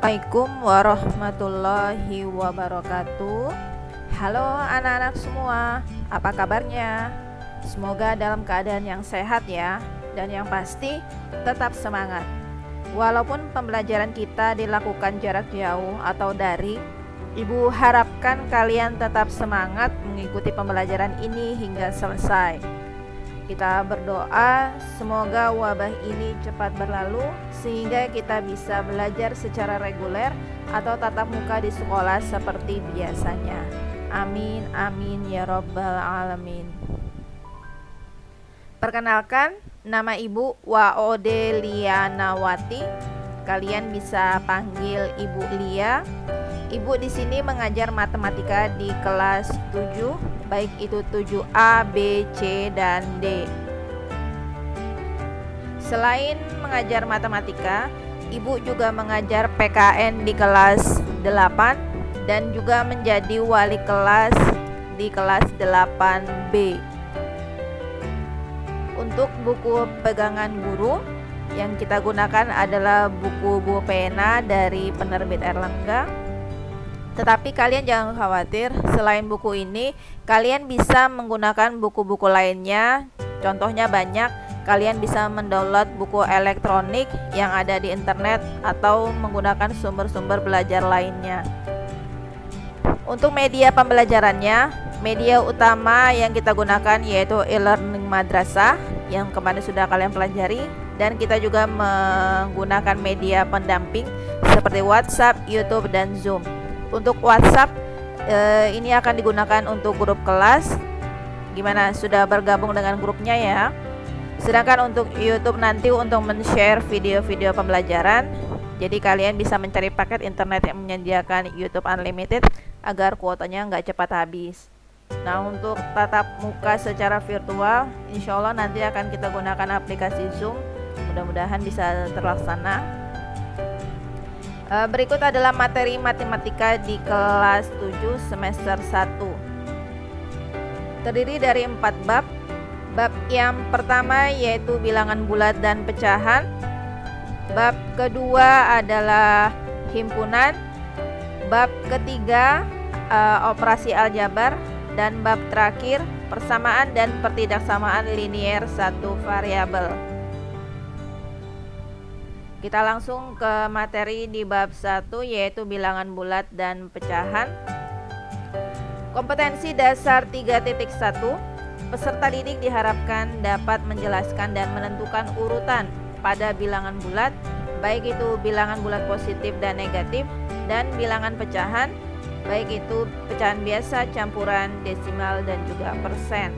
Assalamualaikum warahmatullahi wabarakatuh. Halo anak-anak semua, apa kabarnya? Semoga dalam keadaan yang sehat ya. Dan yang pasti tetap semangat. Walaupun pembelajaran kita dilakukan jarak jauh atau daring, Ibu harapkan kalian tetap semangat mengikuti pembelajaran ini hingga selesai. Kita berdoa semoga wabah ini cepat berlalu sehingga kita bisa belajar secara reguler atau tatap muka di sekolah seperti biasanya. Amin amin ya rabbal alamin. Perkenalkan, nama Ibu Waode Lianawati. Kalian bisa panggil Ibu Lia. Ibu di sini mengajar matematika di kelas 7, baik itu 7A, B, C, dan D. Selain mengajar matematika, Ibu juga mengajar PKN di kelas 8 dan juga menjadi wali kelas di kelas 8B. Untuk buku pegangan guru yang kita gunakan adalah buku pena dari penerbit Erlangga. Tetapi kalian jangan khawatir, selain buku ini, kalian bisa menggunakan buku-buku lainnya. Contohnya banyak, kalian bisa mendownload buku elektronik yang ada di internet atau menggunakan sumber-sumber belajar lainnya. Untuk media pembelajarannya, media utama yang kita gunakan yaitu e-learning madrasah yang kemarin sudah kalian pelajari, dan kita juga menggunakan media pendamping seperti WhatsApp, YouTube, dan Zoom. Untuk WhatsApp ini akan digunakan untuk grup kelas. Gimana, sudah bergabung dengan grupnya ya? Sedangkan untuk YouTube nanti untuk men-share video-video pembelajaran. Jadi kalian bisa mencari paket internet yang menyediakan YouTube Unlimited agar kuotanya nggak cepat habis. Nah, untuk tatap muka secara virtual, insya Allah nanti akan kita gunakan aplikasi Zoom. Mudah-mudahan bisa terlaksana. Berikut adalah materi matematika di kelas 7 semester 1. Terdiri dari 4 bab. Bab yang pertama yaitu bilangan bulat dan pecahan. Bab kedua adalah himpunan. Bab ketiga operasi aljabar. Dan bab terakhir persamaan dan pertidaksamaan linier satu variabel. Kita langsung ke materi di bab 1 yaitu bilangan bulat dan pecahan. Kompetensi dasar 3.1. Peserta didik diharapkan dapat menjelaskan dan menentukan urutan pada bilangan bulat, baik itu bilangan bulat positif dan negatif, dan bilangan pecahan, baik itu pecahan biasa, campuran, desimal, dan juga persen.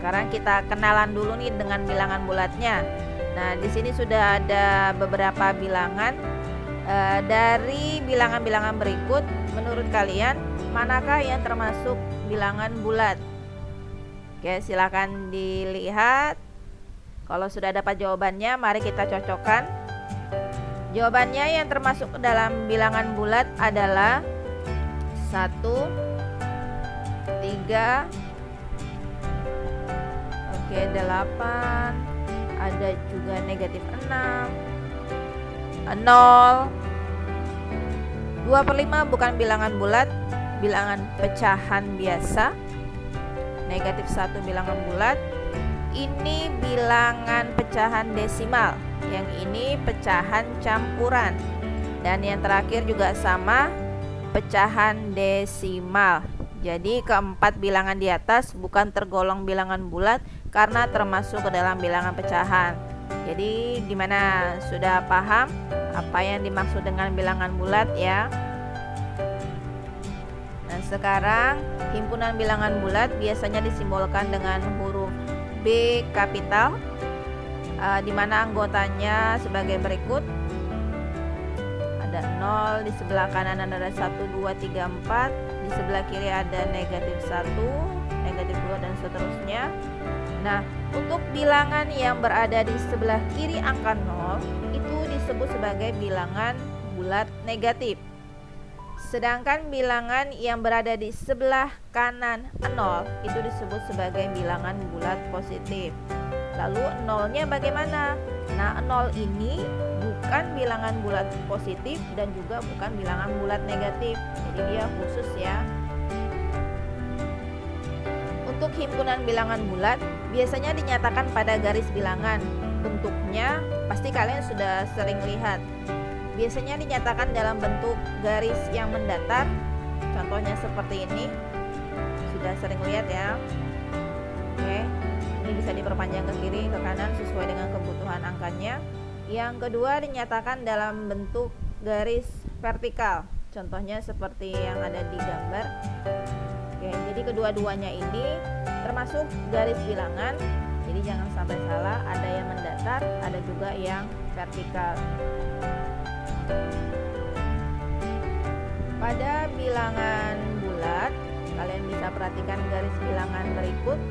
Sekarang kita kenalan dulu nih dengan bilangan bulatnya. Nah, di sini sudah ada beberapa bilangan. Dari bilangan-bilangan berikut, menurut kalian manakah yang termasuk bilangan bulat? Oke, silakan dilihat. Kalau sudah dapat jawabannya, mari kita cocokkan. Jawabannya yang termasuk ke dalam bilangan bulat adalah 1, 3, 8, ada juga negatif 6, 0, 2/5 bukan bilangan bulat, bilangan pecahan biasa, negatif 1 bilangan bulat, ini bilangan pecahan desimal, yang ini pecahan campuran, dan yang terakhir juga sama, pecahan desimal. Jadi keempat bilangan di atas bukan tergolong bilangan bulat karena termasuk ke dalam bilangan pecahan. Jadi gimana, sudah paham apa yang dimaksud dengan bilangan bulat ya? Nah, sekarang himpunan bilangan bulat biasanya disimbolkan dengan huruf B kapital, di mana anggotanya sebagai berikut. Ada 0, di sebelah kanan ada 1, 2, 3, 4, di sebelah kiri ada negatif 1, negatif 2, dan seterusnya. Nah, untuk bilangan yang berada di sebelah kiri angka 0 itu disebut sebagai bilangan bulat negatif. Sedangkan bilangan yang berada di sebelah kanan 0 itu disebut sebagai bilangan bulat positif. Lalu nolnya bagaimana? Nah, 0 ini bukan bilangan bulat positif dan juga bukan bilangan bulat negatif. Jadi dia khusus ya. Untuk himpunan bilangan bulat biasanya dinyatakan pada garis bilangan. Bentuknya pasti kalian sudah sering lihat. Biasanya dinyatakan dalam bentuk garis yang mendatar. Contohnya seperti ini. Sudah sering lihat ya. Oke. Ini bisa diperpanjang ke kiri, ke kanan sesuai dengan kebutuhan angkanya. Yang kedua dinyatakan dalam bentuk garis vertikal. Contohnya seperti yang ada di gambar. Oke, jadi kedua-duanya ini termasuk garis bilangan. Jadi jangan sampai salah, ada yang mendatar, ada juga yang vertikal. Pada bilangan bulat, kalian bisa perhatikan garis bilangan berikut.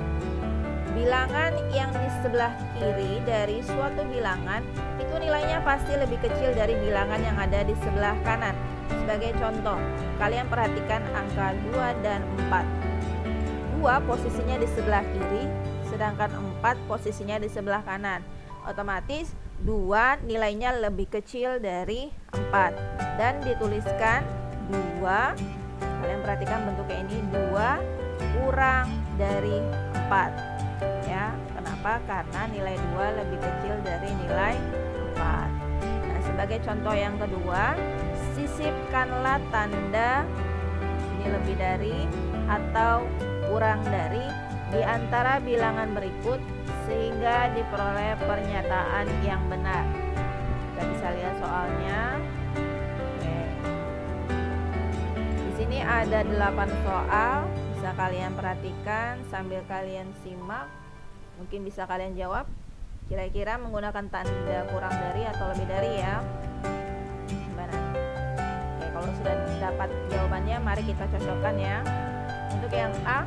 Bilangan yang di sebelah kiri dari suatu bilangan itu nilainya pasti lebih kecil dari bilangan yang ada di sebelah kanan. Sebagai contoh, kalian perhatikan angka 2 dan 4. 2 posisinya di sebelah kiri, sedangkan 4 posisinya di sebelah kanan. Otomatis 2 nilainya lebih kecil dari 4. Dan dituliskan 2, kalian perhatikan bentuknya ini, 2 kurang dari 4. Ya, kenapa? Karena nilai 2 lebih kecil dari nilai 4. Nah, sebagai contoh yang kedua, sisipkanlah tanda ini lebih dari atau kurang dari di antara bilangan berikut sehingga diperoleh pernyataan yang benar. Kita bisa lihat soalnya. Oke. Di sini ada 8 soal, bisa kalian perhatikan sambil kalian simak. Mungkin bisa kalian jawab kira-kira menggunakan tanda kurang dari atau lebih dari ya. Gimana? Oke, kalau sudah dapat jawabannya, mari kita cocokkan ya. Untuk yang A,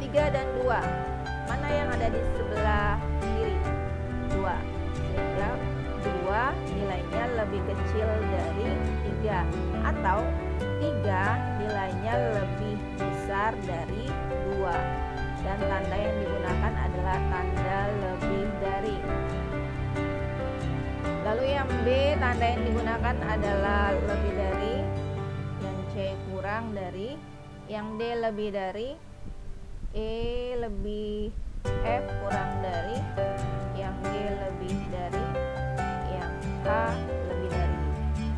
3 dan 2, mana yang ada di sebelah kiri? 2, sehingga 2 nilainya lebih kecil dari 3, atau 3 nilainya lebih besar dari 2, dan tanda yang digunakan adalah tanda lebih dari. Lalu yang B, tanda yang digunakan adalah lebih dari, yang C kurang dari, yang D lebih dari, E lebih, F kurang dari, yang G lebih dari, yang K lebih dari.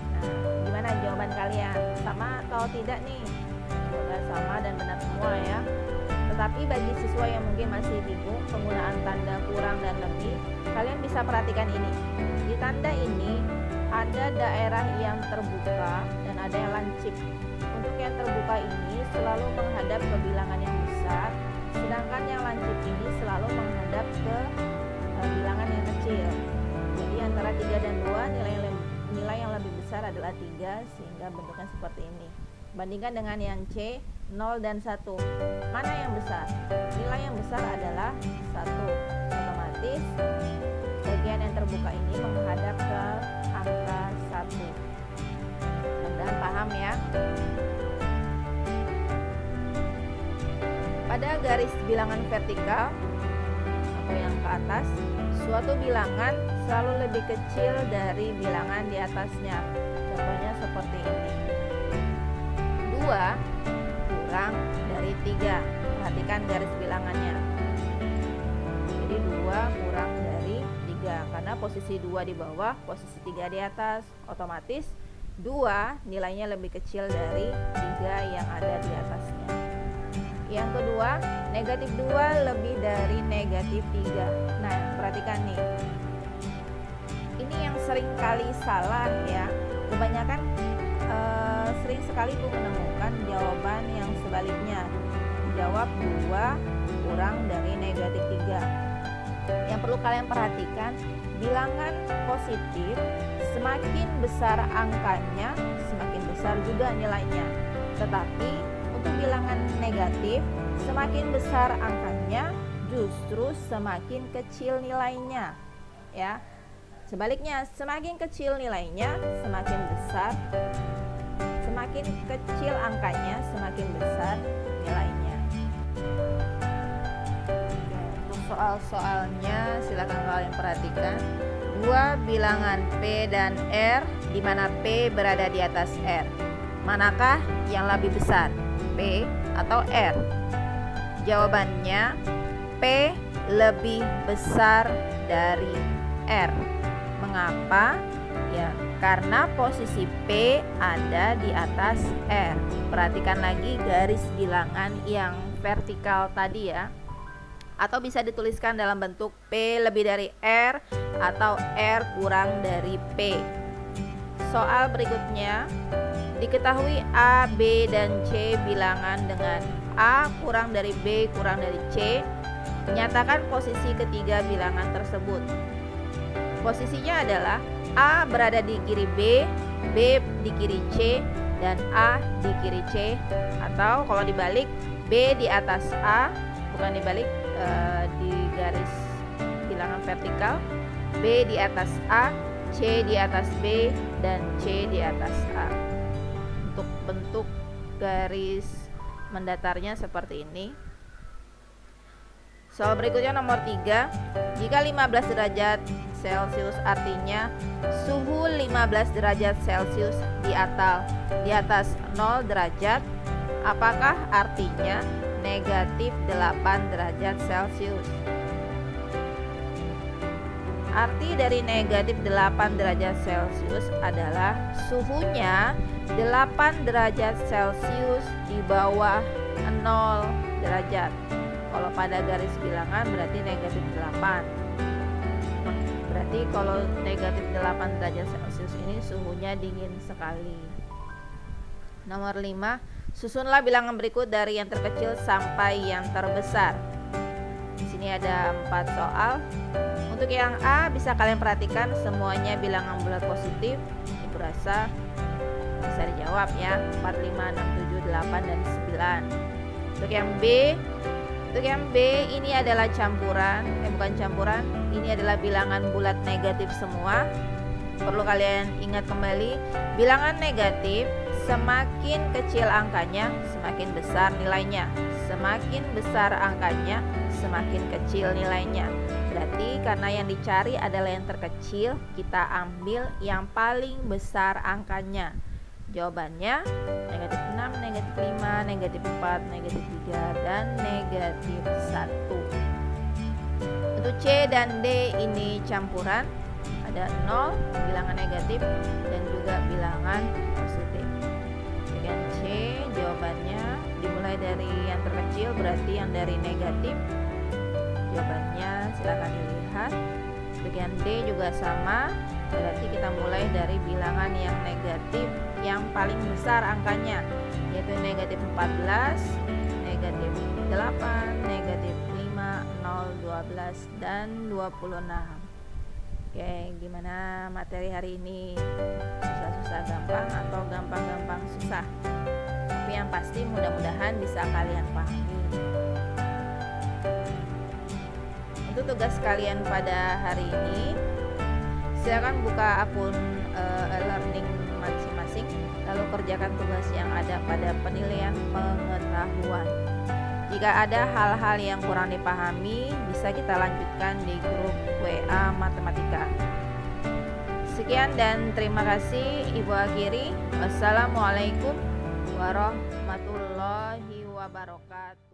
Nah, gimana jawaban kalian? Sama atau tidak nih? Semoga sama dan benar semua ya. Tetapi bagi siswa yang mungkin masih bingung penggunaan tanda kurang dan lebih, kalian bisa perhatikan ini. Di tanda ini ada daerah yang terbuka dan ada yang lancip. Untuk yang terbuka ini selalu menghadap ke bilangan yang besar, sedangkan yang lancip ini selalu menghadap ke bilangan yang kecil. Jadi antara 3 dan 2 nilai yang lebih besar adalah 3, sehingga bentuknya seperti ini. Bandingkan dengan yang C, 0 dan 1. Mana yang besar? Nilai yang besar adalah 1. Otomatis bagian yang terbuka ini menghadap ke angka 1. Mudah-mudahan paham ya. Pada garis bilangan vertikal atau yang ke atas, suatu bilangan selalu lebih kecil dari bilangan di atasnya. Contohnya seperti ini. 2 kurang dari 3. Perhatikan garis bilangannya. Jadi 2 kurang dari 3, karena posisi 2 di bawah, posisi 3 di atas. Otomatis 2 nilainya lebih kecil dari 3 yang ada di atasnya. Yang kedua, negatif 2 lebih dari negatif 3. Nah, perhatikan nih. Ini yang sering kali salah ya. Kebanyakan sering sekali Bu menemukan jawaban yang sebaliknya. Jawab 2 kurang dari negatif 3. Yang perlu kalian perhatikan, bilangan positif semakin besar angkanya, semakin besar juga nilainya. Tetapi untuk bilangan negatif, semakin besar angkanya, justru semakin kecil nilainya. Ya. Sebaliknya, semakin kecil nilainya, semakin besar. Semakin kecil angkanya, semakin besar nilainya. Oke, untuk soal-soalnya silakan kalian perhatikan. Dua bilangan P dan R di mana P berada di atas R. Manakah yang lebih besar, P atau R? Jawabannya P lebih besar dari R. Mengapa? Ya, karena posisi P ada di atas R. Perhatikan lagi garis bilangan yang vertikal tadi ya. Atau bisa dituliskan dalam bentuk P lebih dari R atau R kurang dari P. Soal berikutnya, diketahui A, B, dan C bilangan dengan A kurang dari B kurang dari C. Nyatakan posisi ketiga bilangan tersebut. Posisinya adalah A berada di kiri B, B di kiri C, dan A di kiri C. Atau kalau dibalik, B di atas A, bukan dibalik, di garis bilangan vertikal, B di atas A, C di atas B, dan C di atas A. Untuk bentuk garis mendatarnya seperti ini. Soal berikutnya nomor 3. Jika 15 derajat Celcius artinya suhu 15 derajat Celcius di atas 0 derajat, apakah artinya negatif 8 derajat Celcius? Arti dari negatif 8 derajat Celcius adalah suhunya 8 derajat Celcius di bawah 0 derajat. Kalau pada garis bilangan berarti negatif 8. Berarti kalau negatif 8 derajat Celcius ini suhunya dingin sekali. Nomor 5. Susunlah bilangan berikut dari yang terkecil sampai yang terbesar. Di sini ada 4 soal. Untuk yang A bisa kalian perhatikan semuanya bilangan bulat positif. Ibu rasa bisa dijawab ya, 4, 5, 6, 7, 8, dan 9. Untuk yang B ini adalah campuran, bukan campuran, ini adalah bilangan bulat negatif semua. Perlu kalian ingat kembali, bilangan negatif semakin kecil angkanya, semakin besar nilainya. Semakin besar angkanya, semakin kecil nilainya. Berarti karena yang dicari adalah yang terkecil, kita ambil yang paling besar angkanya. Jawabannya negatif 6, negatif 5, negatif 4, negatif 3, dan negatif 1. Untuk C dan D ini campuran, ada 0, bilangan negatif, dan juga bilangan positif. Bagian C jawabannya dimulai dari yang terkecil, berarti yang dari negatif. Jawabannya silakan dilihat. Bagian D juga sama, berarti kita mulai dari bilangan yang negatif yang paling besar angkanya, yaitu negatif 14, negatif 8, negatif 5, 0, 12, dan 26. Oke, gimana materi hari ini? Susah-susah gampang atau gampang-gampang susah? Tapi yang pasti mudah-mudahan bisa kalian pahami. Untuk tugas kalian pada hari ini, silakan buka akun e-learning masing-masing, lalu kerjakan tugas yang ada pada penilaian pengetahuan. Jika ada hal-hal yang kurang dipahami, bisa kita lanjutkan di grup WA Matematika. Sekian dan terima kasih. Ibu akhiri. Wassalamualaikum warahmatullahi wabarakatuh.